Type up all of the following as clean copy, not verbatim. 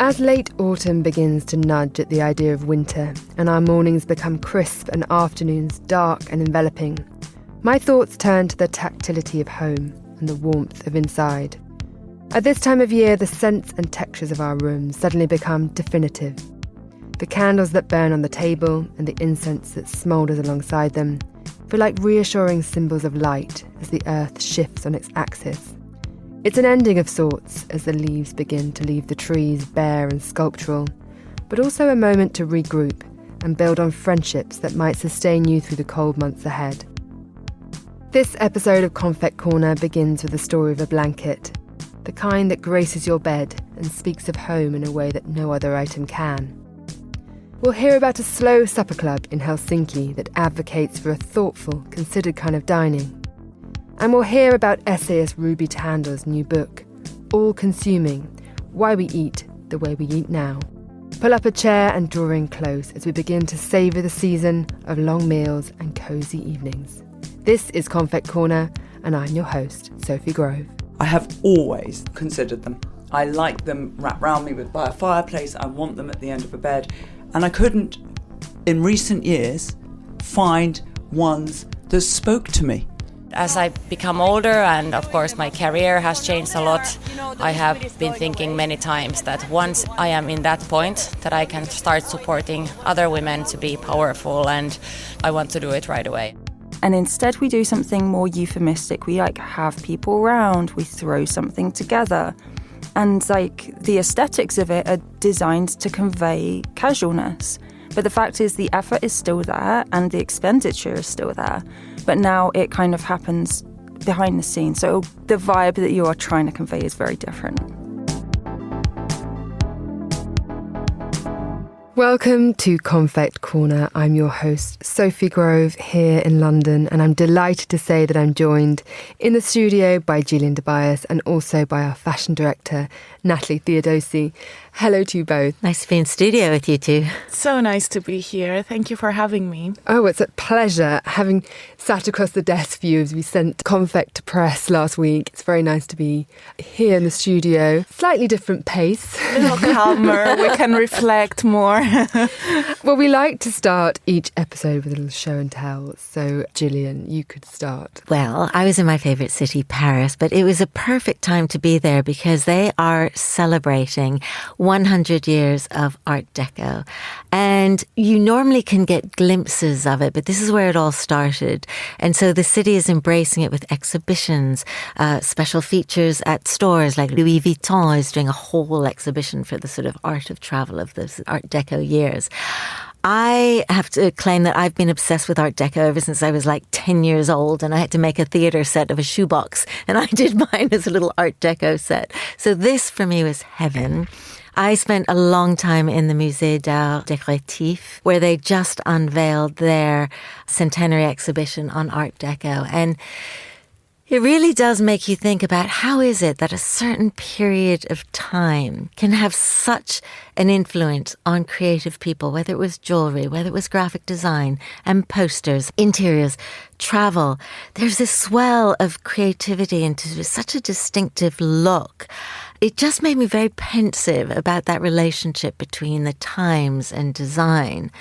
As late autumn begins to nudge at the idea of winter, and our mornings become crisp and afternoons dark and enveloping, my thoughts turn to the tactility of home and the warmth of inside. At this time of year, the scents and textures of our rooms suddenly become definitive. The candles that burn on the table and the incense that smoulders alongside them feel like reassuring symbols of light as the earth shifts on its axis. It's an ending of sorts as the leaves begin to leave the trees bare and sculptural, but also a moment to regroup and build on friendships that might sustain you through the cold months ahead. This episode of Confect Corner begins with the story of a blanket, the kind that graces your bed and speaks of home in a way that no other item can. We'll hear about a slow supper club in Helsinki that advocates for a thoughtful, considered kind of dining. And we'll hear about essayist Ruby Tandoh's new book, All Consuming, Why We Eat the Way We Eat Now. Pull up a chair and draw in close as we begin to savour the season of long meals and cosy evenings. This is Confect Corner, and I'm your host, Sophie Grove. I have always considered them. I like them wrapped around me by a fireplace. I want them at the end of a bed. And I couldn't, in recent years, find ones that spoke to me. As I become older and of course my career has changed a lot, I have been thinking many times that once I am in that point that I can start supporting other women to be powerful, and I want to do it right away. And instead we do something more euphemistic. We have people around, we throw something together. And the aesthetics of it are designed to convey casualness. But the fact is the effort is still there and the expenditure is still there. But now it kind of happens behind the scenes. So the vibe that you are trying to convey is very different. Welcome to Confect Corner. I'm your host, Sophie Grove, here in London, and I'm delighted to say that I'm joined in the studio by Gillian Tobias and also by our fashion director, Natalie Theodosi. Hello to you both. Nice to be in studio with you two. So nice to be here. Thank you for having me. Oh, it's a pleasure having sat across the desk for you as we sent Confect to press last week. It's very nice to be here in the studio. Slightly different pace. A little calmer. We can reflect more. Well, we like to start each episode with a little show and tell. So, Gillian, you could start. Well, I was in my favourite city, Paris, but it was a perfect time to be there because they are celebrating 100 years of Art Deco. And you normally can get glimpses of it, but this is where it all started. And so the city is embracing it with exhibitions, special features at stores like Louis Vuitton is doing a whole exhibition for the sort of art of travel of the Art Deco years. I have to claim that I've been obsessed with Art Deco ever since I was like 10 years old, and I had to make a theatre set of a shoebox, and I did mine as a little Art Deco set. So this for me was heaven. I spent a long time in the Musée d'Art Décoratif, where they just unveiled their centenary exhibition on Art Deco. And it really does make you think about how is it that a certain period of time can have such an influence on creative people, whether it was jewellery, whether it was graphic design and posters, interiors, travel. There's this swell of creativity into such a distinctive look. It just made me very pensive about that relationship between the times and design.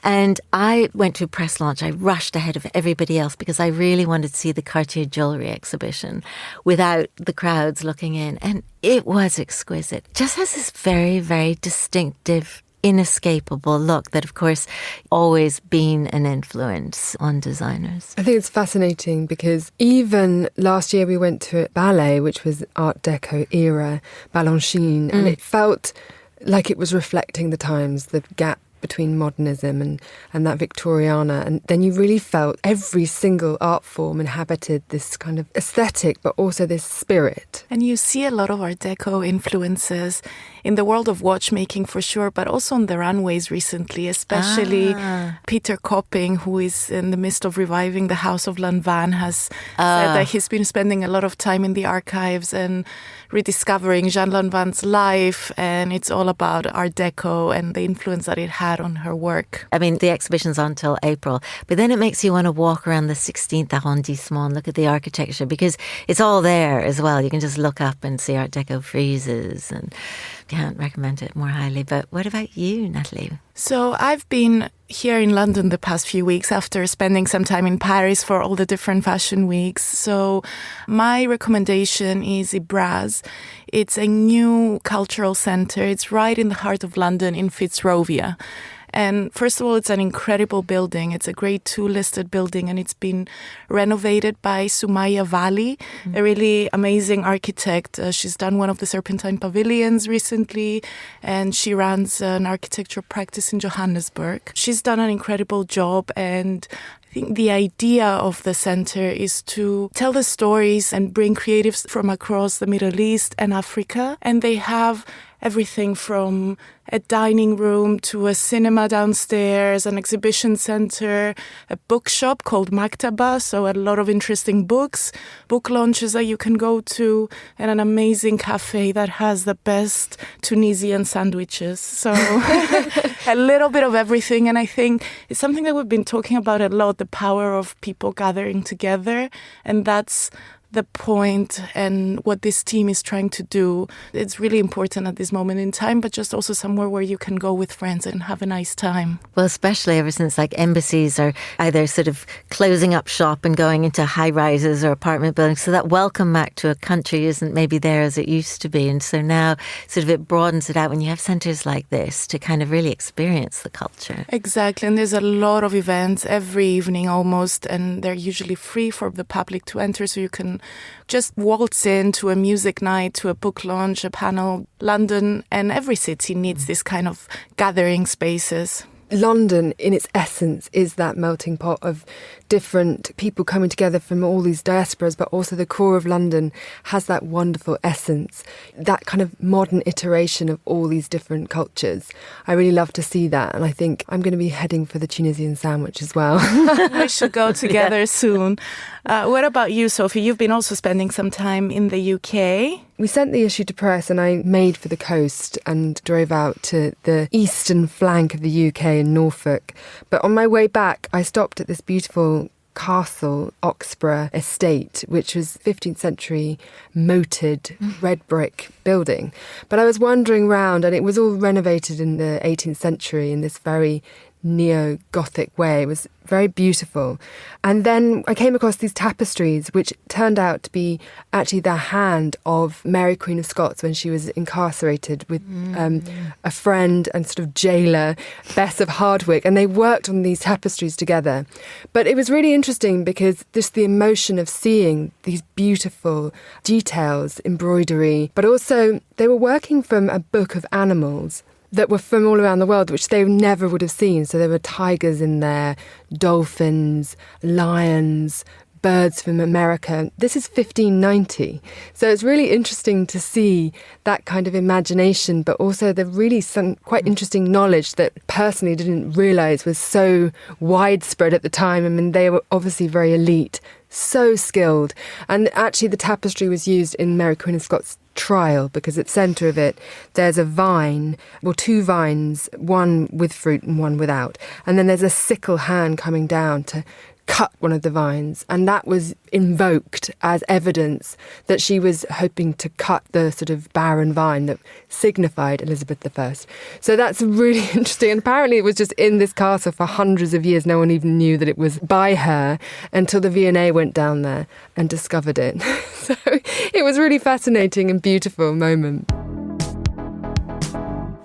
And I went to a press launch. I rushed ahead of everybody else because I really wanted to see the Cartier jewellery exhibition without the crowds looking in. And it was exquisite. It just has this very, very distinctive, inescapable look that, of course, always been an influence on designers. I think it's fascinating because even last year we went to a ballet, which was Art Deco era, Balanchine, and it felt like it was reflecting the times, the gap between modernism and that Victoriana. And then you really felt every single art form inhabited this kind of aesthetic, but also this spirit. And you see a lot of Art Deco influences in the world of watchmaking for sure, but also on the runways recently, especially Peter Copping, who is in the midst of reviving the House of Lanvin, has said that he's been spending a lot of time in the archives and rediscovering Jean Lanvin's life, and it's all about Art Deco and the influence that it had that on her work. I mean, the exhibition's on till April, but then it makes you want to walk around the 16th arrondissement and look at the architecture, because it's all there as well. You can just look up and see Art Deco friezes, and can't recommend it more highly. But what about you, Natalie? So I've been here in London the past few weeks after spending some time in Paris for all the different fashion weeks. So my recommendation is Ibraz. It's a new cultural centre. It's right in the heart of London in Fitzrovia. And first of all, it's an incredible building. It's a grade 2 listed building, and it's been renovated by Sumaya Vali, a really amazing architect. She's done one of the Serpentine Pavilions recently, and she runs an architectural practice in Johannesburg. She's done an incredible job, and I think the idea of the center is to tell the stories and bring creatives from across the Middle East and Africa. And they have everything from a dining room to a cinema downstairs, an exhibition center, a bookshop called Maktaba, so a lot of interesting books, book launches that you can go to, and an amazing cafe that has the best Tunisian sandwiches. So a little bit of everything. And I think it's something that we've been talking about a lot, the power of people gathering together. And that's the point and what this team is trying to do. It's really important at this moment in time, but just also somewhere where you can go with friends and have a nice time. Well, especially ever since like embassies are either sort of closing up shop and going into high rises or apartment buildings. So that welcome back to a country isn't maybe there as it used to be. And so now sort of it broadens it out when you have centres like this to kind of really experience the culture. Exactly. And there's a lot of events every evening almost, and they're usually free for the public to enter. So you can just waltz into a music night, to a book launch, a panel. London and every city needs this kind of gathering spaces. London, in its essence, is that melting pot of different people coming together from all these diasporas, but also the core of London has that wonderful essence, that kind of modern iteration of all these different cultures. I really love to see that, and I think I'm going to be heading for the Tunisian sandwich as well. We should go together soon. What about you, Sophie? You've been also spending some time in the UK. We sent the issue to press and I made for the coast and drove out to the eastern flank of the UK in Norfolk. But on my way back, I stopped at this beautiful castle, Oxborough Estate, which was 15th century moated red brick building. But I was wandering around and it was all renovated in the 18th century in this very neo-Gothic way. It was very beautiful. And then I came across these tapestries, which turned out to be actually the hand of Mary, Queen of Scots, when she was incarcerated with a friend and sort of jailer, Bess of Hardwick, and they worked on these tapestries together. But it was really interesting because just the emotion of seeing these beautiful details, embroidery, but also they were working from a book of animals that were from all around the world, which they never would have seen. So there were tigers in there, dolphins, lions, birds from America. This is 1590. So it's really interesting to see that kind of imagination, but also the really some quite interesting knowledge that personally didn't realise was so widespread at the time. I mean, they were obviously very elite, so skilled. And actually the tapestry was used in Mary, Queen of Scots' trial, because at the centre of it there's a vine, well, two vines, one with fruit and one without, and then there's a sickle hand coming down to cut one of the vines, and that was invoked as evidence that she was hoping to cut the sort of barren vine that signified Elizabeth I. So that's really interesting, and apparently it was just in this castle for hundreds of years. No one even knew that it was by her until the V&A went down there and discovered it. So it was really fascinating and beautiful moment.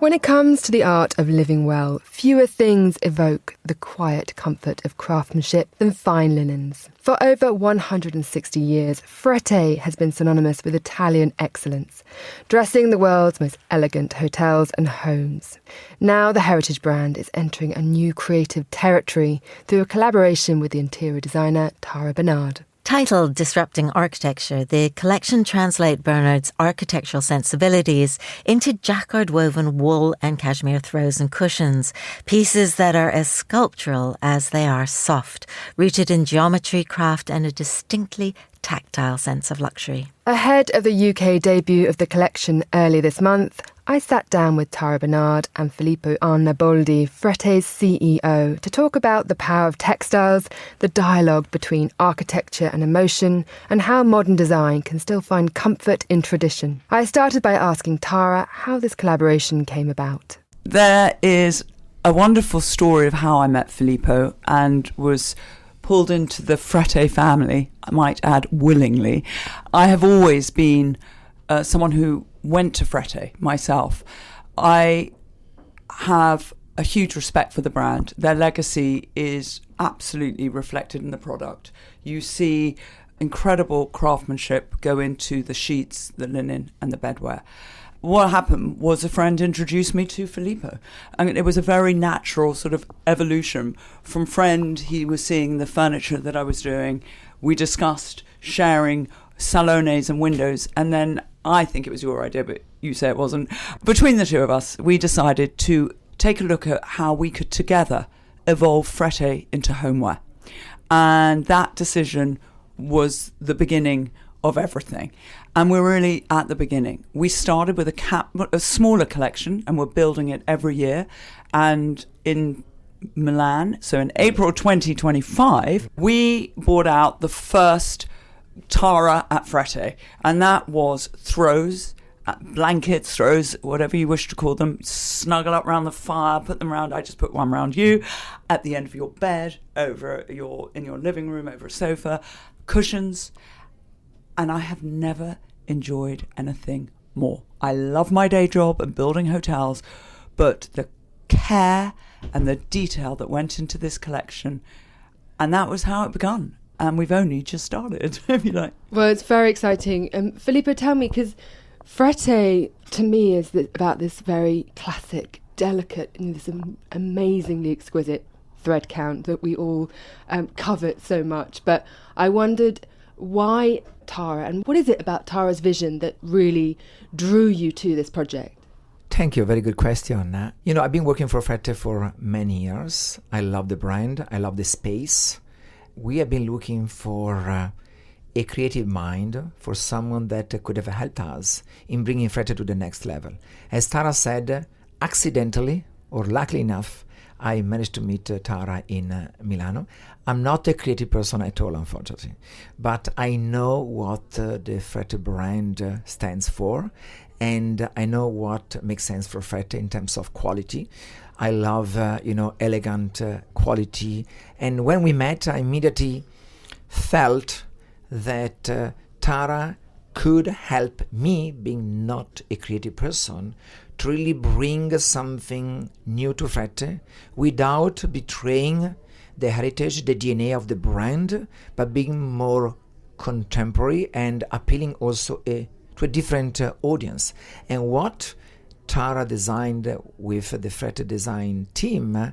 When it comes to the art of living well, fewer things evoke the quiet comfort of craftsmanship than fine linens. For over 160 years, Frette has been synonymous with Italian excellence, dressing the world's most elegant hotels and homes. Now the heritage brand is entering a new creative territory through a collaboration with the interior designer Tara Bernerd. Titled Disrupting Architecture, the collection translates Bernerd's architectural sensibilities into jacquard-woven wool and cashmere throws and cushions, pieces that are as sculptural as they are soft, rooted in geometry, craft and a distinctly tactile sense of luxury. Ahead of the UK debut of the collection early this month, I sat down with Tara Bernerd and Filippo Arnaboldi, Frette's CEO, to talk about the power of textiles, the dialogue between architecture and emotion, and how modern design can still find comfort in tradition. I started by asking Tara how this collaboration came about. There is a wonderful story of how I met Filippo and was pulled into the Frette family, I might add willingly. I have always been someone who went to Frette myself. I have a huge respect for the brand. Their legacy is absolutely reflected in the product. You see incredible craftsmanship go into the sheets, the linen and the bedwear. What happened was a friend introduced me to Filippo. And it was a very natural sort of evolution. From friend, he was seeing the furniture that I was doing. We discussed sharing salones and windows. And then I think it was your idea, but you say it wasn't. Between the two of us, we decided to take a look at how we could together evolve Frette into homeware. And that decision was the beginning of everything. And we're really at the beginning. We started with a smaller collection, and we're building it every year. And in Milan, so in April 2025, we brought out the first Tara at Frette, and that was throws, blankets, throws, whatever you wish to call them, snuggle up around the fire, put them around. I just put one around you, at the end of your bed, in your living room, over a sofa, cushions. And I have never enjoyed anything more. I love my day job and building hotels, but the care and the detail that went into this collection, and that was how it began. And we've only just started, if you like. Well, it's very exciting. Filippo, tell me, because Frette, to me, is about this very classic, delicate, and this amazingly exquisite thread count that we all covet so much. But I wondered why Tara, and what is it about Tara's vision that really drew you to this project? Thank you. Very good question. I've been working for Frette for many years. I love the brand. I love the space. We have been looking for a creative mind, for someone that could have helped us in bringing Frette to the next level. As Tara said, accidentally or luckily enough, I managed to meet Tara in Milano. I'm not a creative person at all, unfortunately, but I know what the Frette brand stands for, and I know what makes sense for Frette in terms of quality. I love, elegant quality. And when we met, I immediately felt that Tara could help me, being not a creative person, to really bring something new to Frette without betraying the heritage, the DNA of the brand, but being more contemporary and appealing also to a different audience. And what Tara designed with the Frette design team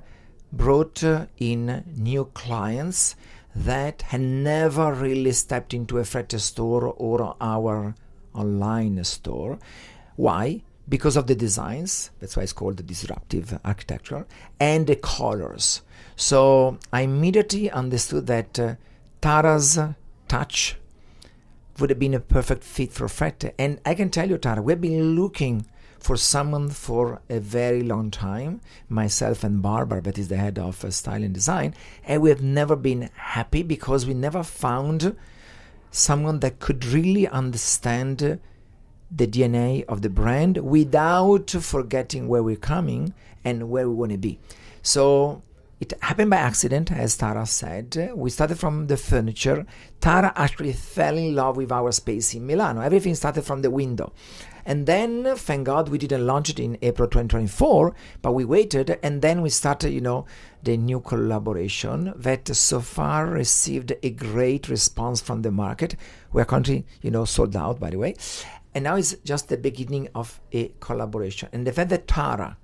brought in new clients that had never really stepped into a Frette store or our online store. Why? Because of the designs, that's why it's called the disruptive architecture, and the colors. So I immediately understood that Tara's touch would have been a perfect fit for Frette. And I can tell you, Tara, we've been looking for someone for a very long time, myself and Barbara, that is the head of style and design, and we have never been happy because we never found someone that could really understand the DNA of the brand without forgetting where we're coming and where we want to be. So it happened by accident, as Tara said. We started from the furniture. Tara actually fell in love with our space in Milano. Everything started from the window. And then, thank God, we didn't launch it in April 2024, but we waited, and then we started, the new collaboration that so far received a great response from the market. We're currently, sold out, by the way. And now it's just the beginning of a collaboration. And the fact that Tara,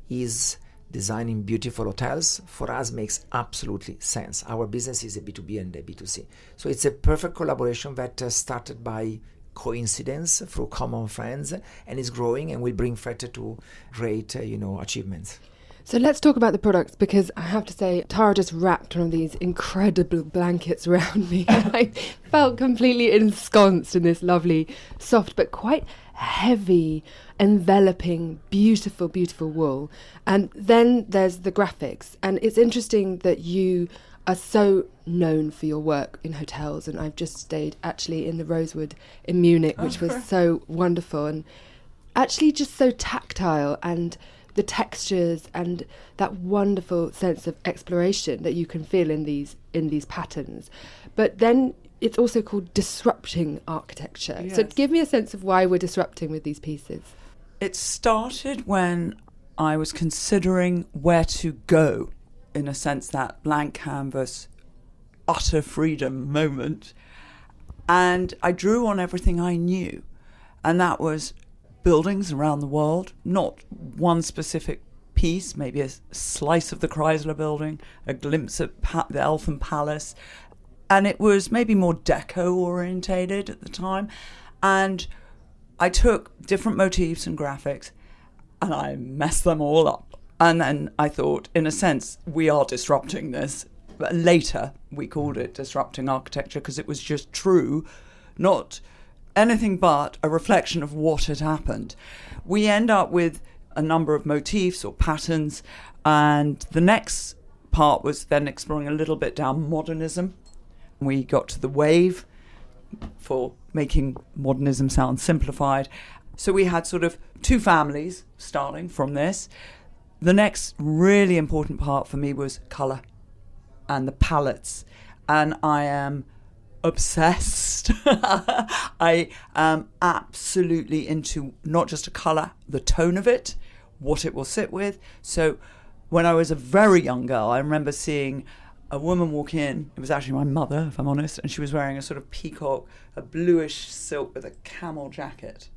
is designing beautiful hotels, for us makes absolutely sense. Our business is a B2B and a B2C. So it's a perfect collaboration that started by coincidence through common friends and is growing and will bring Frette to great, achievements. So let's talk about the products, because I have to say, Tara just wrapped one of these incredible blankets around me. I felt completely ensconced in this lovely, soft, but quite heavy, enveloping, beautiful, beautiful wool. And then there's the graphics. And it's interesting that you are so known for your work in hotels. And I've just stayed actually in the Rosewood in Munich, which was so wonderful and actually just so tactile, and the textures and that wonderful sense of exploration that you can feel in these patterns. But then it's also called disrupting architecture. Yes. So give me a sense of why we're disrupting with these pieces. It started when I was considering where to go, in a sense, that blank canvas, utter freedom moment. And I drew on everything I knew. And that was buildings around the world, not one specific piece, maybe a slice of the Chrysler building, a glimpse of the Eltham Palace. And it was maybe more deco-orientated at the time. And I took different motifs and graphics and I messed them all up. And then I thought, in a sense, we are disrupting this. But later, we called it disrupting architecture because it was just true, not anything but a reflection of what had happened. We end up with a number of motifs or patterns, and the next part was then exploring a little bit down modernism. We got to the wave for making modernism sound simplified. So we had sort of two families starting from this. The next really important part for me was colour and the palettes, and I am obsessed. I am absolutely into not just a colour, the tone of it, what it will sit with. So when I was a very young girl, I remember seeing a woman walk in. It was actually my mother, if I'm honest, and she was wearing a sort of peacock, a bluish silk with a camel jacket.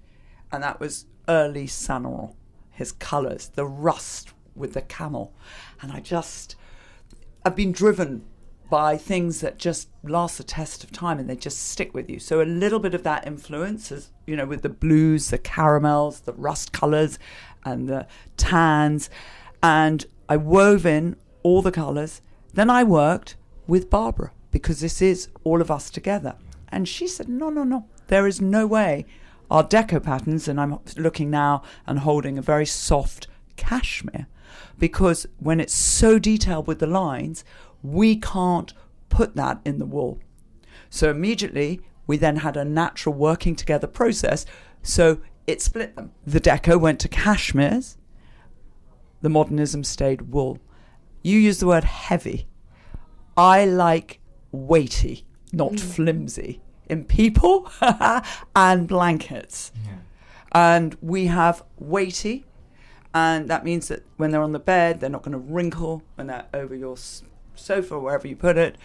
And that was early Saint Laurent, his colours, the rust with the camel. And I've been driven by things that just last the test of time and they just stick with you. So a little bit of that influence, as you know, with the blues, the caramels, the rust colours and the tans. And I wove in all the colours. Then I worked with Barbara, because this is all of us together. And she said, no, there is no way. Our deco patterns, and I'm looking now and holding a very soft cashmere, because when it's so detailed with the lines, we can't put that in the wool. So immediately, we then had a natural working together process. So it split them. The deco went to cashmeres. The modernism stayed wool. You use the word heavy. I like weighty, not flimsy, in people and blankets. Yeah. And we have weighty, and that means that when they're on the bed, they're not going to wrinkle when they're over your sofa, wherever you put it.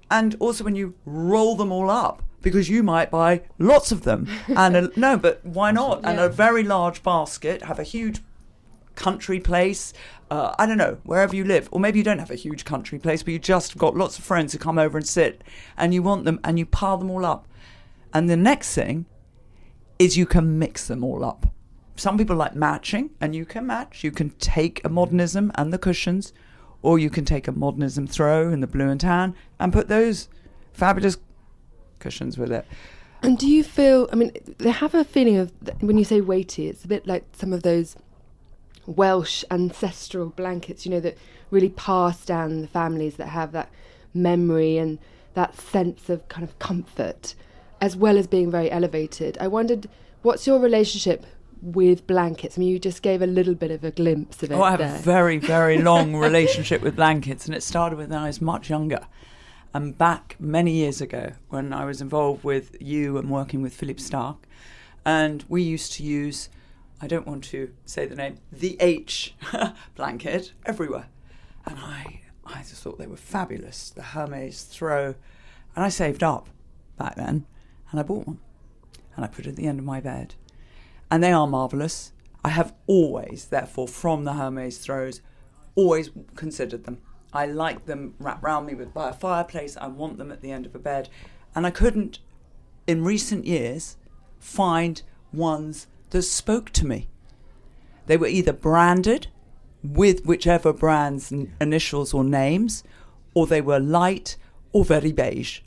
And also when you roll them all up, because you might buy lots of them. And no, but why not? Yeah. And a very large basket, have a huge country place, I don't know, wherever you live. Or maybe you don't have a huge country place, but you just got lots of friends who come over and sit, and you want them, and you pile them all up. And the next thing is you can mix them all up. Some people like matching, and you can match. You can take a modernism and the cushions, or you can take a modernism throw in the blue and tan and put those fabulous cushions with it. And do you feel, I mean, they have a feeling of, when you say weighty, it's a bit like some of those Welsh ancestral blankets, you know, that really pass down the families, that have that memory and that sense of kind of comfort, as well as being very elevated. I wondered, what's your relationship with blankets? I mean, you just gave a little bit of a glimpse of it. I have a very, very long relationship with blankets, and it started when I was much younger. And back many years ago, when I was involved with you and working with Filippo, and we used to use, I don't want to say the name, the H blanket everywhere. And I just thought they were fabulous, the Hermes throw. And I saved up back then, and I bought one. And I put it at the end of my bed. And they are marvellous. I have always, therefore, from the Hermes throws, always considered them. I like them wrapped round me by a fireplace. I want them at the end of a bed. And I couldn't, in recent years, find ones that spoke to me. They were either branded with whichever brand's initials or names, or they were light or very beige.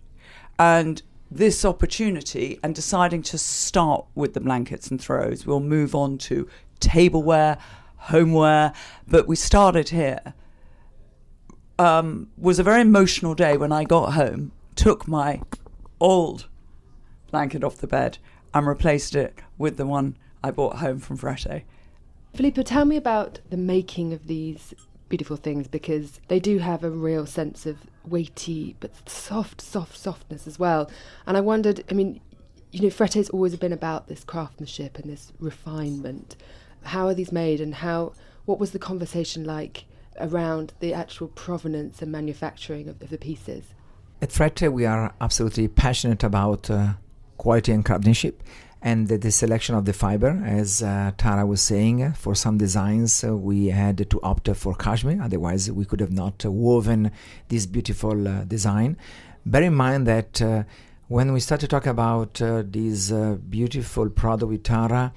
And this opportunity and deciding to start with the blankets and throws, we'll move on to tableware, homeware, but we started here. Was a very emotional day when I got home, took my old blanket off the bed and replaced it with the one I brought home from Frette. Filippo, tell me about the making of these beautiful things, because they do have a real sense of weighty but softness as well. And I wondered, I mean, you know, Frette's always been about this craftsmanship and this refinement. How are these made, and what was the conversation like around the actual provenance and manufacturing of the pieces? At Frette, we are absolutely passionate about quality and craftsmanship, and the selection of the fiber, as Tara was saying. For some designs, we had to opt for cashmere, otherwise we could have not woven this beautiful design. Bear in mind that when we started to talk about this beautiful product with Tara,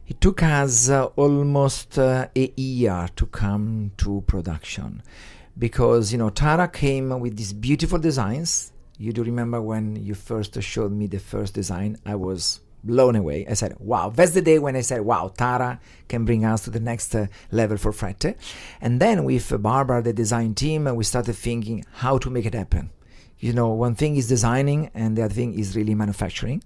it took us almost a year to come to production, because, you know, Tara came with these beautiful designs. You do remember when you first showed me the first design, I was blown away. I said, wow, that's the day when I said, wow, Tara can bring us to the next level for Frette. And then with Barbara, the design team, we started thinking how to make it happen. You know, one thing is designing and the other thing is really manufacturing.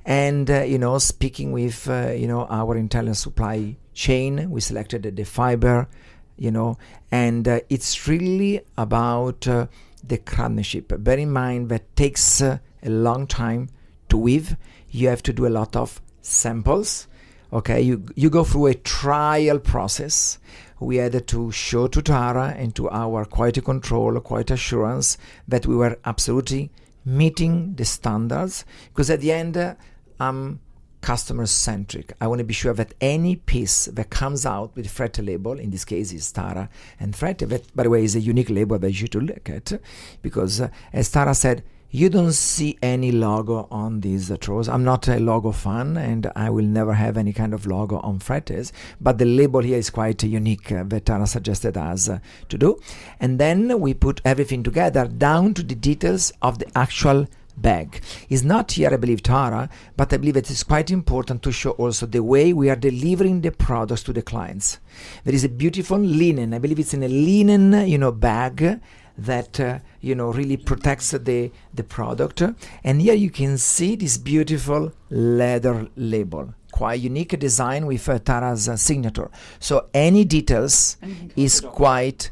And, you know, speaking with, you know, our internal supply chain, we selected the fiber, you know, and it's really about the craftsmanship. Bear in mind that takes a long time to weave. You have to do a lot of samples. Okay, you go through a trial process. We had to show to Tara and to our quality control, quality assurance, that we were absolutely meeting the standards, because at the end, I'm customer-centric. I want to be sure that any piece that comes out with Frette label, in this case is Tara and Frette, that, by the way, is a unique label that you should look at, because as Tara said, you don't see any logo on these throws. I'm not a logo fan, and I will never have any kind of logo on Frettes, but the label here is quite unique that Tara suggested us to do. And then we put everything together down to the details of the actual bag. It's not here, I believe, Tara, but I believe it is quite important to show also the way we are delivering the products to the clients. There is a beautiful linen, I believe it's in a linen, you know, bag that, you know, really protects the product. And here you can see this beautiful leather label. Quite unique design with Tara's signature. So any details is quite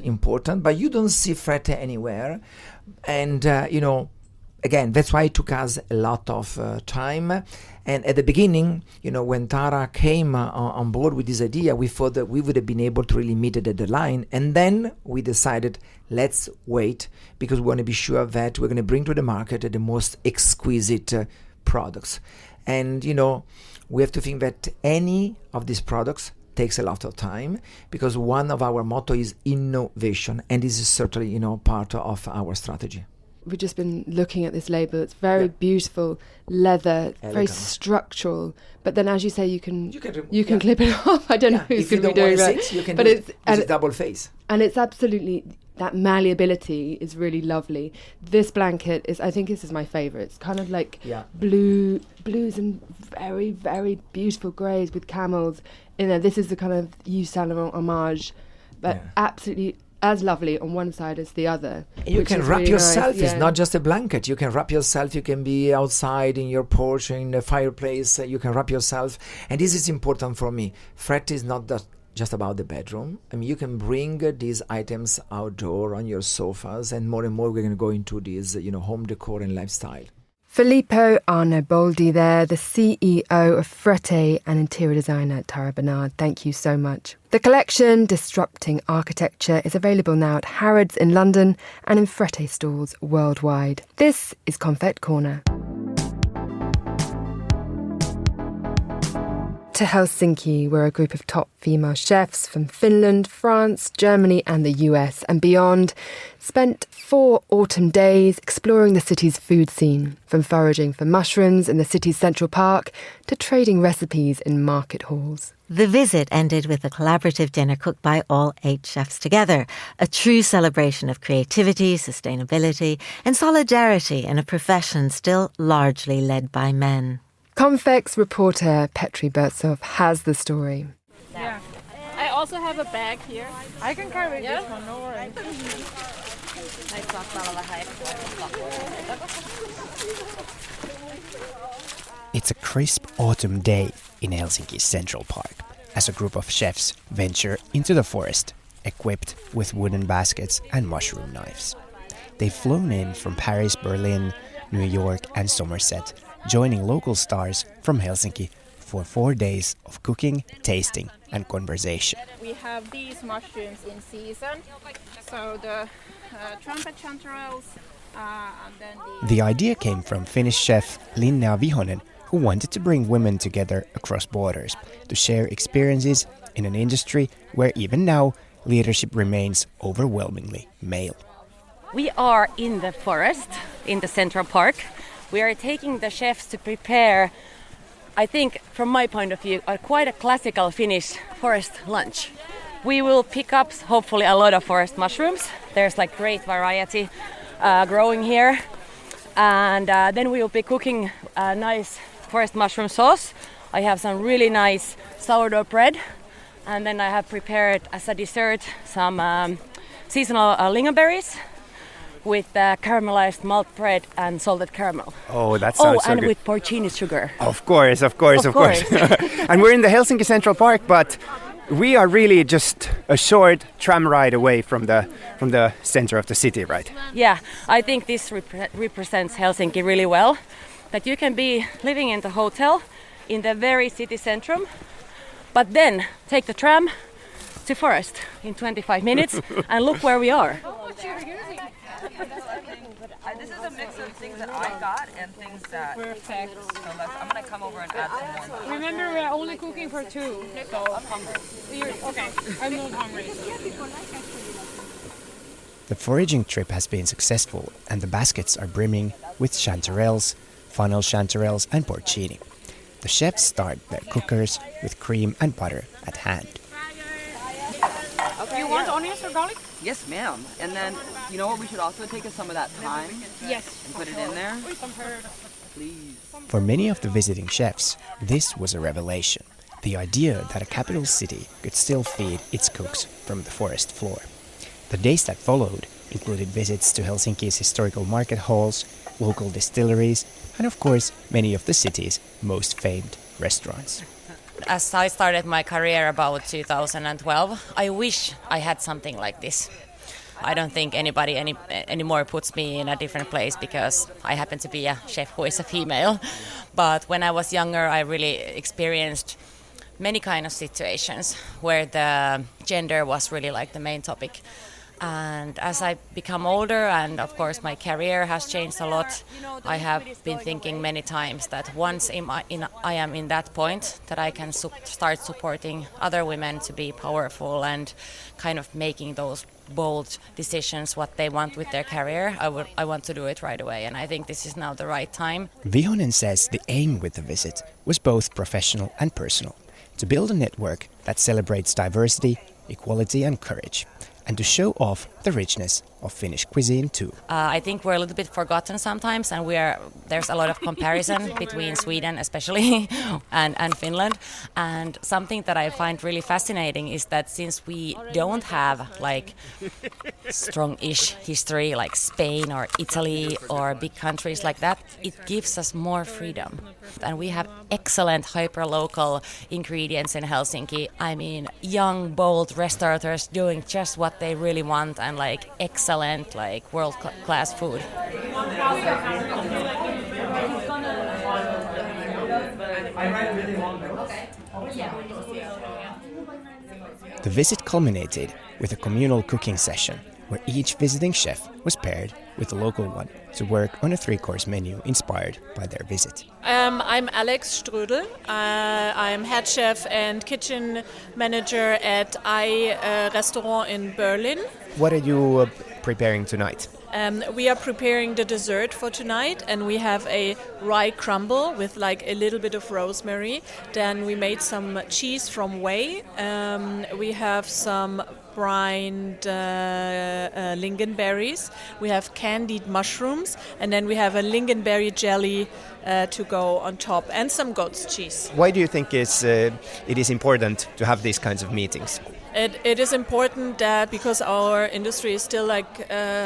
important, but you don't see Frette anywhere. And, you know, again, that's why it took us a lot of time. And at the beginning, you know, when Tara came on board with this idea, we thought that we would have been able to really meet the deadline. And then we decided, let's wait, because we want to be sure that we're going to bring to the market the most exquisite products. And, you know, we have to think that any of these products takes a lot of time, because one of our motto is innovation, and this is certainly, you know, part of our strategy. We've just been looking at this label. It's very beautiful leather, elegant, very structural. But then, as you say, you can clip it off. I don't know who's going to be doing that. You can, but it's a double face, and it's absolutely, that malleability is really lovely. This blanket is, I think this is my favourite. It's kind of like blues and very, very beautiful greys with camels. You know, this is the kind of Yves Saint Laurent homage, but absolutely as lovely on one side as the other. You can wrap really yourself. Nice. It's not just a blanket. You can wrap yourself. You can be outside in your porch, in the fireplace. You can wrap yourself. And this is important for me. Frette is not just about the bedroom. I mean, you can bring these items outdoor on your sofas, and more we're going to go into this, you know, home decor and lifestyle. Filippo Arnaboldi there, the CEO of Frette, and interior designer Tara Bernerd. Thank you so much. The collection, Disrupting Architecture, is available now at Harrods in London and in Frette stores worldwide. This is Confect Corner. to Helsinki, where a group of top female chefs from Finland, France, Germany and the US and beyond spent 4 autumn days exploring the city's food scene, from foraging for mushrooms in the city's Central Park to trading recipes in market halls. The visit ended with a collaborative dinner cooked by all 8 chefs together, a true celebration of creativity, sustainability and solidarity in a profession still largely led by men. Confex reporter Petri Bertsov has the story. Yeah. I also have a bag here. I can carry this one, no worries. It's a crisp autumn day in Helsinki's Central Park as a group of chefs venture into the forest, equipped with wooden baskets and mushroom knives. They've flown in from Paris, Berlin, New York and Somerset, joining local stars from Helsinki for 4 days of cooking, tasting and conversation. We have these mushrooms in season, so the trumpet chanterelles, and then The idea came from Finnish chef Linnea Vihonen, who wanted to bring women together across borders to share experiences in an industry where even now leadership remains overwhelmingly male. We are in the forest, in the Central Park. We are taking the chefs to prepare, I think, from my point of view, quite a classical Finnish forest lunch. We will pick up, hopefully, a lot of forest mushrooms. There's like great variety growing here. And then we will be cooking a nice forest mushroom sauce. I have some really nice sourdough bread. And then I have prepared as a dessert some seasonal lingonberries with caramelized malt bread and salted caramel. Oh, that sounds so and good. with porcini sugar. Of course. And we're in the Helsinki Central Park, but we are really just a short tram ride away from the center of the city, right? Yeah, I think this represents Helsinki really well. That you can be living in the hotel in the very city centrum, but then take the tram to forest in 25 minutes and look where we are. This is a mix of things that I got and things that... perfect. So I'm going to come over and add some more. Remember, we're only cooking for 2, so I'm hungry. Okay, I'm not hungry. The foraging trip has been successful and the baskets are brimming with chanterelles, funnel chanterelles and porcini. The chefs start their cookers with cream and butter at hand. You want onions or garlic? Yes, ma'am. And then, you know what, we should also take some of that thyme Yes. and put it in there. Please. For many of the visiting chefs, this was a revelation. The idea that a capital city could still feed its cooks from the forest floor. The days that followed included visits to Helsinki's historical market halls, local distilleries, and of course, many of the city's most famed restaurants. As I started my career about 2012, I wish I had something like this. I don't think anybody anymore puts me in a different place because I happen to be a chef who is a female. But when I was younger, I really experienced many kind of situations where the gender was really like the main topic. And as I become older, and of course my career has changed a lot, I have been thinking many times that once I am in that point that I can start supporting other women to be powerful and kind of making those bold decisions what they want with their career, I want to do it right away. And I think this is now the right time. Vihonen says the aim with the visit was both professional and personal, to build a network that celebrates diversity, equality and courage, and to show off the richness of Finnish cuisine too. I think we're a little bit forgotten sometimes, and there's a lot of comparison between Sweden especially and Finland. And something that I find really fascinating is that since we don't have like strong-ish history like Spain or Italy or big countries like that, it gives us more freedom. And we have excellent hyper-local ingredients in Helsinki. I mean, young, bold restaurateurs doing just what they really want and like excellent, like world-class food. The visit culminated with a communal cooking session where each visiting chef was paired with a local one to work on a 3-course menu inspired by their visit. I'm Alex Strödel. I'm head chef and kitchen manager at restaurant in Berlin. What are you preparing tonight? We are preparing the dessert for tonight, and we have a rye crumble with like a little bit of rosemary. Then we made some cheese from whey. We have some brined lingonberries. We have candied mushrooms, and then we have a lingonberry jelly to go on top, and some goat's cheese. Why do you think it is important to have these kinds of meetings? It is important that because our industry is still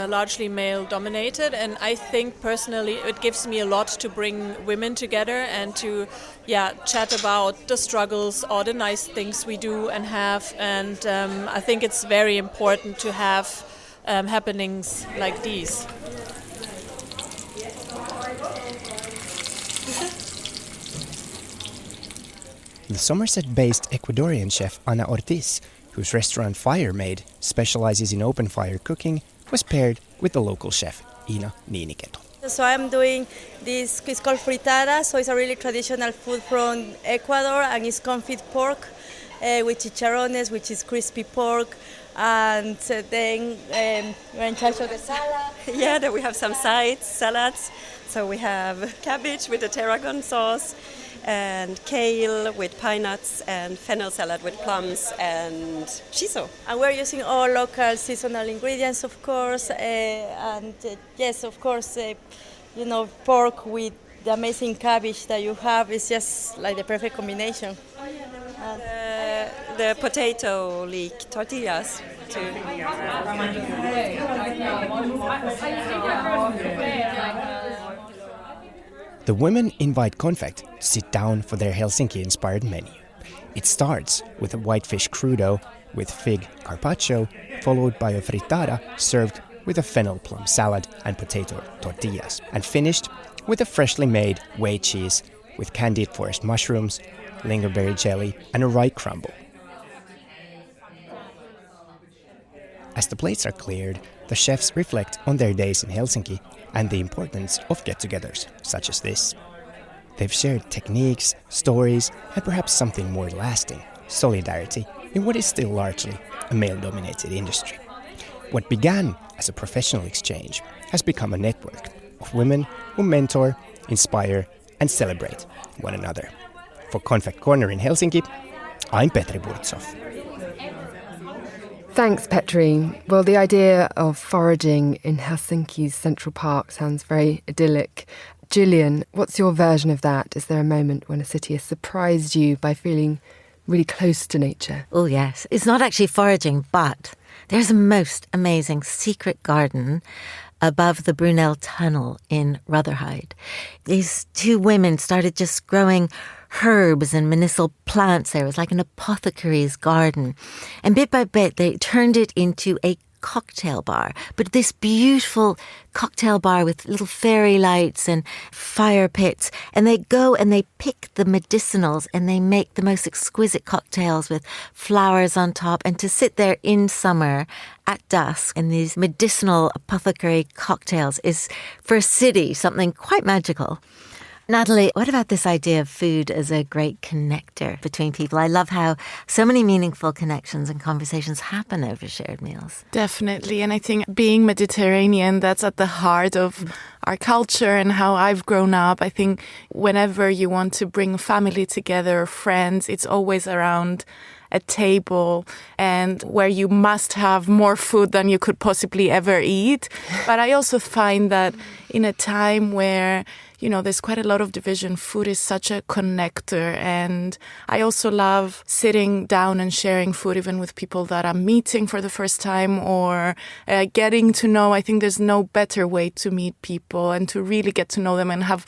largely male dominated, and I think personally it gives me a lot to bring women together and to chat about the struggles, all the nice things we do and have, and I think it's very important to have happenings like these. The Somerset-based Ecuadorian chef Ana Ortiz, whose restaurant Fire Made specializes in open fire cooking, was paired with the local chef Ina Niiniketo. So I'm doing this, it's called fritada, so it's a really traditional food from Ecuador, and it's confit pork with chicharrones, which is crispy pork, and then we're in charge of the salad. Yeah, then we have some salads. So we have cabbage with the tarragon sauce, and kale with pine nuts, and fennel salad with plums and shiso. And we're using all local seasonal ingredients, of course, and yes, of course, pork with the amazing cabbage that you have is just like the perfect combination. The potato leek tortillas too. The women invite Confect to sit down for their Helsinki-inspired menu. It starts with a whitefish crudo with fig carpaccio, followed by a frittata served with a fennel plum salad and potato tortillas, and finished with a freshly made whey cheese with candied forest mushrooms, lingonberry jelly, and a rye crumble. As the plates are cleared, the chefs reflect on their days in Helsinki and the importance of get-togethers such as this. They've shared techniques, stories, and perhaps something more lasting, solidarity, in what is still largely a male-dominated industry. What began as a professional exchange has become a network of women who mentor, inspire, and celebrate one another. For Confect Corner in Helsinki, I'm Petri Burtsov. Thanks, Petri. Well, the idea of foraging in Helsinki's Central Park sounds very idyllic. Gillian, what's your version of that? Is there a moment when a city has surprised you by feeling really close to nature? Oh, yes. It's not actually foraging, but there's a most amazing secret garden above the Brunel Tunnel in Rotherhithe. These two women started just growing herbs and medicinal plants there. It was like an apothecary's garden. And bit by bit, they turned it into a cocktail bar, but this beautiful cocktail bar with little fairy lights and fire pits. And they go and they pick the medicinals and they make the most exquisite cocktails with flowers on top. And to sit there in summer at dusk in these medicinal apothecary cocktails is, for a city, something quite magical. Natalie, what about this idea of food as a great connector between people? I love how so many meaningful connections and conversations happen over shared meals. Definitely. And I think being Mediterranean, that's at the heart of our culture and how I've grown up. I think whenever you want to bring family together, friends, it's always around a table and where you must have more food than you could possibly ever eat. But I also find that in a time where there's quite a lot of division, food is such a connector. And I also love sitting down and sharing food even with people that I'm meeting for the first time or getting to know. I think there's no better way to meet people and to really get to know them and have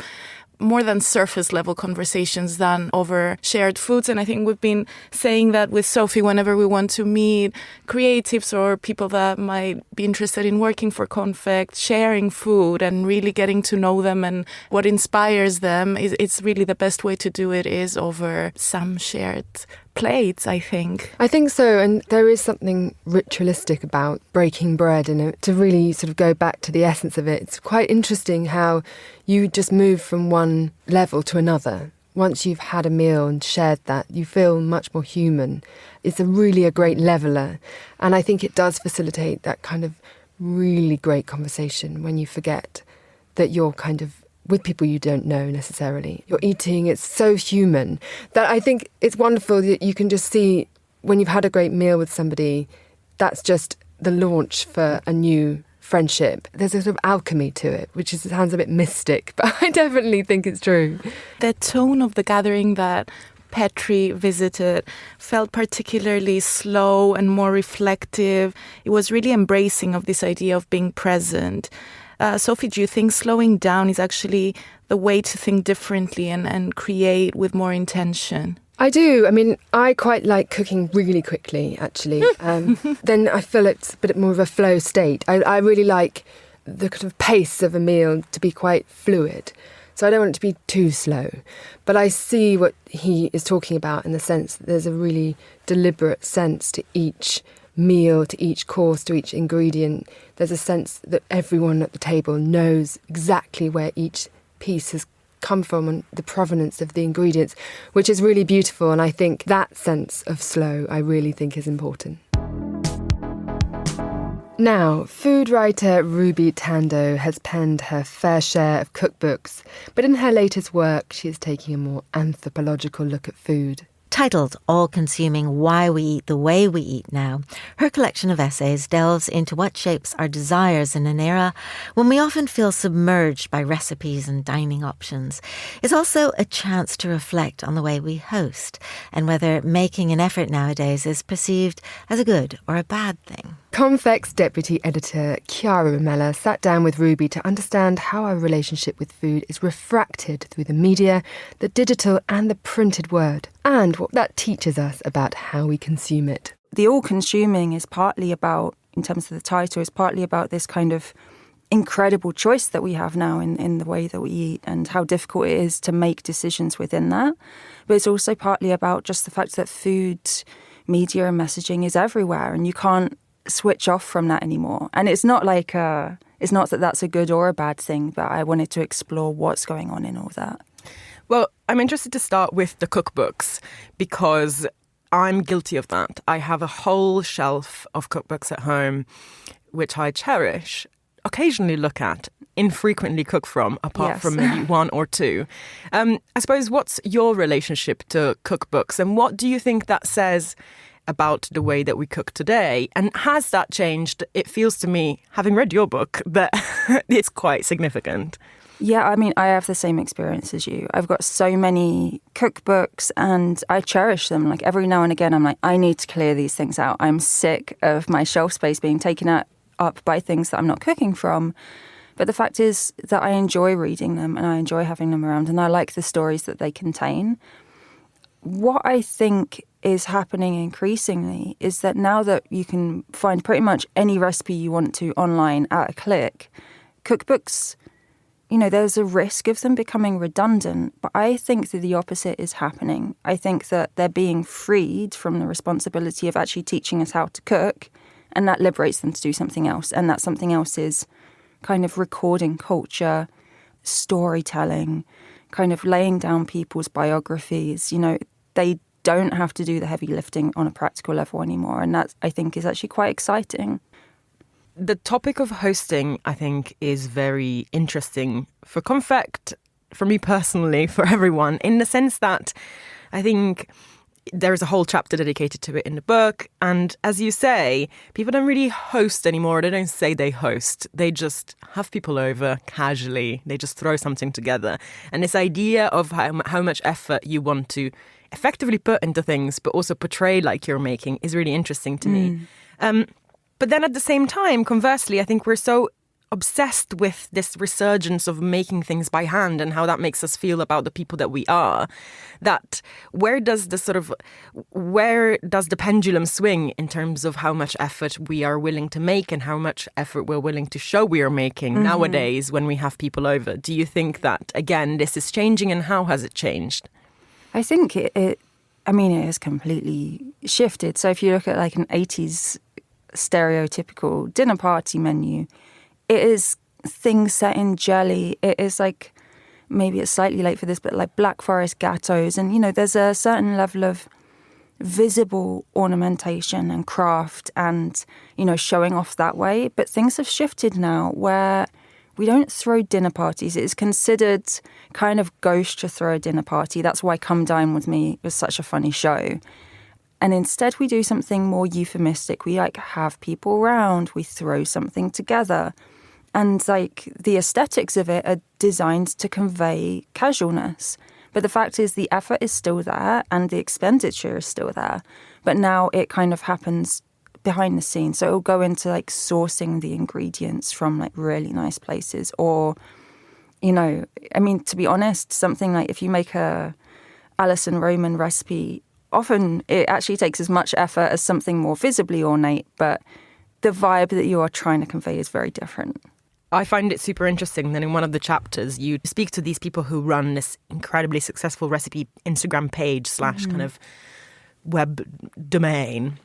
more than surface level conversations than over shared foods. And I think we've been saying that with Sophie whenever we want to meet creatives or people that might be interested in working for Confect, sharing food and really getting to know them and what inspires them. It's really the best way to do it is over some shared plates, I think. I think so, and there is something ritualistic about breaking bread, and to really sort of go back to the essence of it. It's quite interesting how you just move from one level to another. Once you've had a meal and shared that, you feel much more human. It's really a great leveller, and I think it does facilitate that kind of really great conversation when you forget that you're kind of with people you don't know necessarily. You're eating, it's so human that I think it's wonderful that you can just see when you've had a great meal with somebody, that's just the launch for a new friendship. There's a sort of alchemy to it, which sounds a bit mystic, but I definitely think it's true. The tone of the gathering that Petri visited felt particularly slow and more reflective. It was really embracing of this idea of being present. Sophie, do you think slowing down is actually the way to think differently and create with more intention? I do. I mean, I quite like cooking really quickly, actually. Then I feel it's a bit more of a flow state. I really like the kind of pace of a meal to be quite fluid. So I don't want it to be too slow. But I see what he is talking about in the sense that there's a really deliberate sense to each meal, to each course, to each ingredient. There's a sense that everyone at the table knows exactly where each piece has come from and the provenance of the ingredients, which is really beautiful. And I think that sense of slow, I really think is important. Now, food writer Ruby Tandoh has penned her fair share of cookbooks, but in her latest work, she is taking a more anthropological look at food. Titled All-Consuming Why We Eat the Way We Eat Now, her collection of essays delves into what shapes our desires in an era when we often feel submerged by recipes and dining options. It's also a chance to reflect on the way we host and whether making an effort nowadays is perceived as a good or a bad thing. Confect's deputy editor, Tara Bernerd, sat down with Ruby to understand how our relationship with food is refracted through the media, the digital and the printed word, and what that teaches us about how we consume it. The all-consuming is partly about, in terms of the title, is partly about this kind of incredible choice that we have now in the way that we eat and how difficult it is to make decisions within that. But it's also partly about just the fact that food, media and messaging is everywhere and you can't switch off from that anymore. And it's not like it's not that that's a good or a bad thing, but I wanted to explore what's going on in all that. Well, I'm interested to start with the cookbooks because I'm guilty of that. I have a whole shelf of cookbooks at home which I cherish, occasionally look at, infrequently cook from, apart from maybe one or two. I suppose, what's your relationship to cookbooks and what do you think that says about the way that we cook today? And has that changed? It feels to me, having read your book, that it's quite significant. Yeah, I mean, I have the same experience as you. I've got so many cookbooks and I cherish them. Like every now and again, I'm like, I need to clear these things out. I'm sick of my shelf space being taken up by things that I'm not cooking from. But the fact is that I enjoy reading them and I enjoy having them around and I like the stories that they contain. What I think is happening increasingly is that now that you can find pretty much any recipe you want to online at a click, cookbooks, you know, there's a risk of them becoming redundant, but I think that the opposite is happening. I think that they're being freed from the responsibility of actually teaching us how to cook, and that liberates them to do something else. And that something else is kind of recording culture, storytelling, kind of laying down people's biographies. You know, they don't have to do the heavy lifting on a practical level anymore. And that, I think, is actually quite exciting. The topic of hosting, I think, is very interesting for Confect, for me personally, for everyone, in the sense that I think there's a whole chapter dedicated to it in the book. And as you say, people don't really host anymore. They don't say they host. They just have people over casually. They just throw something together. And this idea of how much effort you want to effectively put into things, but also portray like you're making, is really interesting to me. But then at the same time, conversely, I think we're so obsessed with this resurgence of making things by hand and how that makes us feel about the people that we are, that where does the pendulum swing in terms of how much effort we are willing to make and how much effort we're willing to show we are making nowadays when we have people over? Do you think that, again, this is changing, and how has it changed? I think it I mean, it has completely shifted. So if you look at like an 80s stereotypical dinner party menu, it is things set in jelly. It is like, maybe it's slightly late for this, but like Black Forest gateaux. And, you know, there's a certain level of visible ornamentation and craft and, you know, showing off that way. But things have shifted now where we don't throw dinner parties. It is considered kind of gauche to throw a dinner party. That's why Come Dine With Me was such a funny show. And instead we do something more euphemistic. We like have people around, we throw something together. And like the aesthetics of it are designed to convey casualness. But the fact is the effort is still there and the expenditure is still there. But now it kind of happens behind the scenes. So it'll go into like sourcing the ingredients from like really nice places. Or, you know, I mean, to be honest, something like if you make a Alison Roman recipe, often it actually takes as much effort as something more visibly ornate. But the vibe that you are trying to convey is very different. I find it super interesting that in one of the chapters you speak to these people who run this incredibly successful recipe Instagram page / kind of web domain.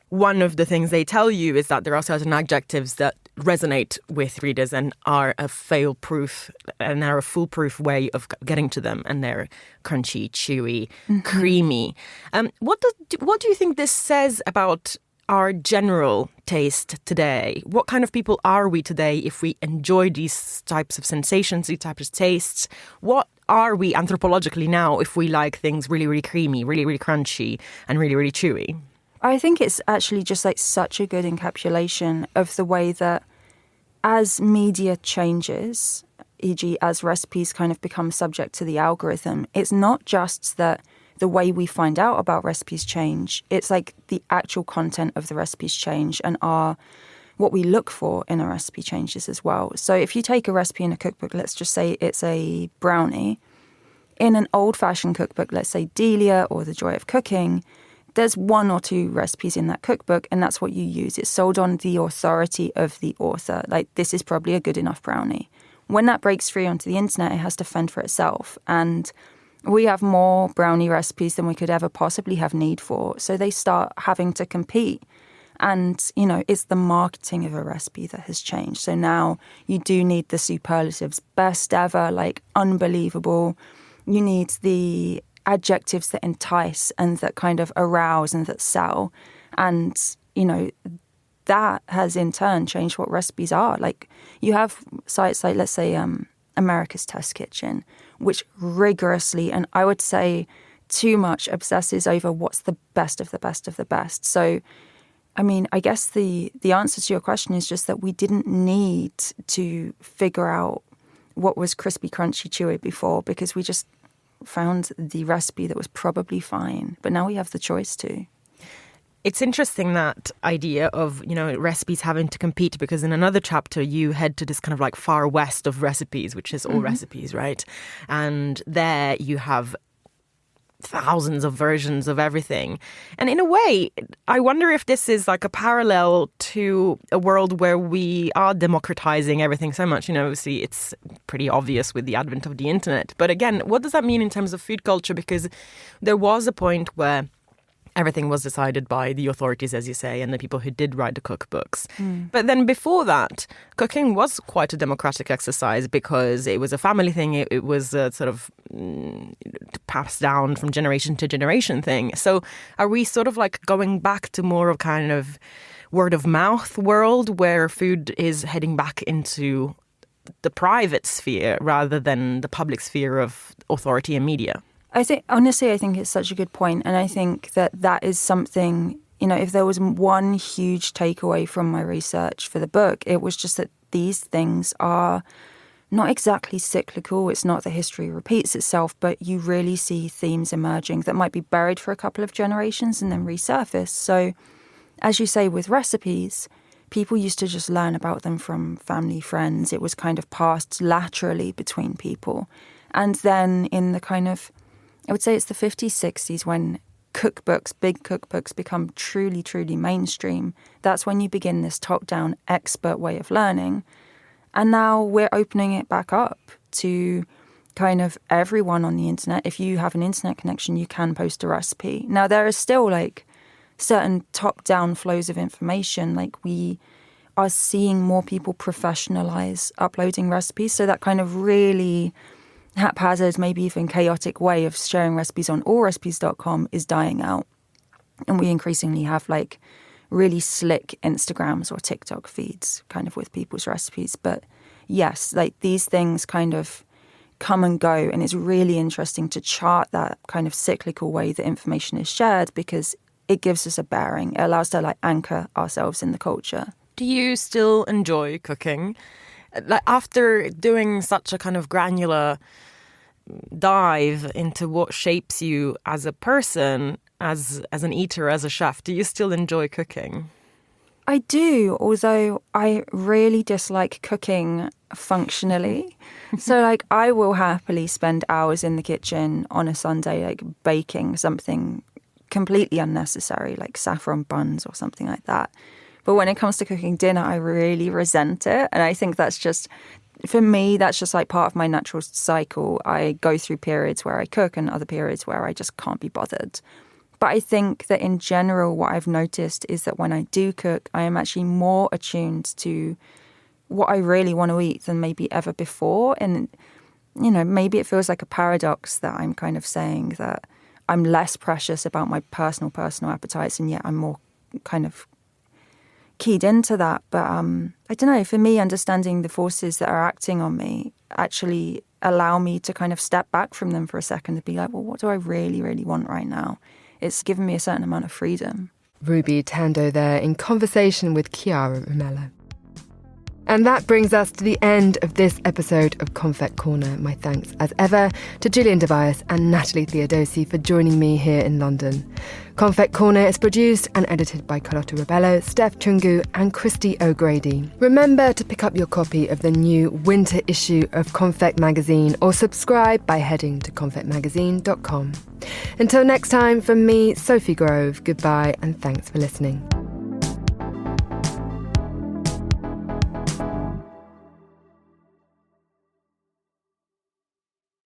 One of the things they tell you is that there are certain adjectives that resonate with readers and are a fail-proof and are a foolproof way of getting to them. And they're crunchy, chewy, creamy. What do you think this says about our general taste today? What kind of people are we today if we enjoy these types of sensations, these types of tastes? What are we anthropologically now if we like things really, really creamy, really, really crunchy and really, really chewy? I think it's actually just like such a good encapsulation of the way that as media changes, e.g. as recipes kind of become subject to the algorithm, it's not just that the way we find out about recipes change. It's like the actual content of the recipes change and what we look for in a recipe changes as well. So if you take a recipe in a cookbook, let's just say it's a brownie. In an old-fashioned cookbook, let's say Delia or The Joy of Cooking, there's 1 or 2 recipes in that cookbook and that's what you use. It's sold on the authority of the author. Like, this is probably a good enough brownie. When that breaks free onto the internet, it has to fend for itself. And we have more brownie recipes than we could ever possibly have need for. So they start having to compete. And, you know, it's the marketing of a recipe that has changed. So now you do need the superlatives, best ever, like unbelievable. You need the adjectives that entice and that kind of arouse and that sell. And, you know, that has in turn changed what recipes are. Like, you have sites like, let's say, America's Test Kitchen, which rigorously, and I would say too much, obsesses over what's the best of the best of the best. So, I mean, I guess the answer to your question is just that we didn't need to figure out what was crispy, crunchy, chewy before, because we just found the recipe that was probably fine. But now we have the choice to. It's interesting, that idea of, you know, recipes having to compete, because in another chapter you head to this kind of like far west of recipes, which is all recipes, right? And there you have thousands of versions of everything. And in a way, I wonder if this is like a parallel to a world where we are democratizing everything so much. You know, obviously it's pretty obvious with the advent of the internet. But again, what does that mean in terms of food culture? Because there was a point where everything was decided by the authorities, as you say, and the people who did write the cookbooks. But then before that, cooking was quite a democratic exercise because it was a family thing. It was a sort of passed down from generation to generation thing. So are we sort of like going back to more of kind of word of mouth world where food is heading back into the private sphere rather than the public sphere of authority and media? I think it's such a good point. And I think that is something, you know, if there was one huge takeaway from my research for the book, it was just that these things are not exactly cyclical. It's not that history repeats itself, but you really see themes emerging that might be buried for a couple of generations and then resurface. So, as you say, with recipes, people used to just learn about them from family, friends. It was kind of passed laterally between people. And then in the kind of, I would say it's the 50s, 60s when cookbooks, big cookbooks become truly, truly mainstream. That's when you begin this top-down expert way of learning. And now we're opening it back up to kind of everyone on the internet. If you have an internet connection, you can post a recipe. Now, there is still like certain top-down flows of information. Like we are seeing more people professionalize uploading recipes. So that kind of really haphazard, maybe even chaotic way of sharing recipes on allrecipes.com is dying out. And we increasingly have like really slick Instagrams or TikTok feeds kind of with people's recipes. But yes, like these things kind of come and go. And it's really interesting to chart that kind of cyclical way that information is shared, because it gives us a bearing. It allows us to like anchor ourselves in the culture. Do you still enjoy cooking? Like after doing such a kind of granular dive into what shapes you as a person, as an eater, as a chef, do you still enjoy cooking? I do, although I really dislike cooking functionally. So like I will happily spend hours in the kitchen on a Sunday like baking something completely unnecessary, like saffron buns or something like that. But when it comes to cooking dinner, I really resent it. And I think that's just, for me, that's just like part of my natural cycle. I go through periods where I cook and other periods where I just can't be bothered. But I think that in general, what I've noticed is that when I do cook, I am actually more attuned to what I really want to eat than maybe ever before. And, you know, maybe it feels like a paradox that I'm kind of saying that I'm less precious about my personal appetites, and yet I'm more kind of keyed into that. But I don't know, for me, understanding the forces that are acting on me actually allow me to kind of step back from them for a second and be like, well, what do I really, really want right now? It's given me a certain amount of freedom. Ruby Tandoh there in conversation with Chiara Rumela. And that brings us to the end of this episode of Confect Corner. My thanks, as ever, to Julian Tobias and Natalie Theodosi for joining me here in London. Confect Corner is produced and edited by Carlotta Rebello, Steph Chungu and Christy O'Grady. Remember to pick up your copy of the new winter issue of Confect magazine or subscribe by heading to confectmagazine.com. Until next time, from me, Sophie Grove, goodbye and thanks for listening.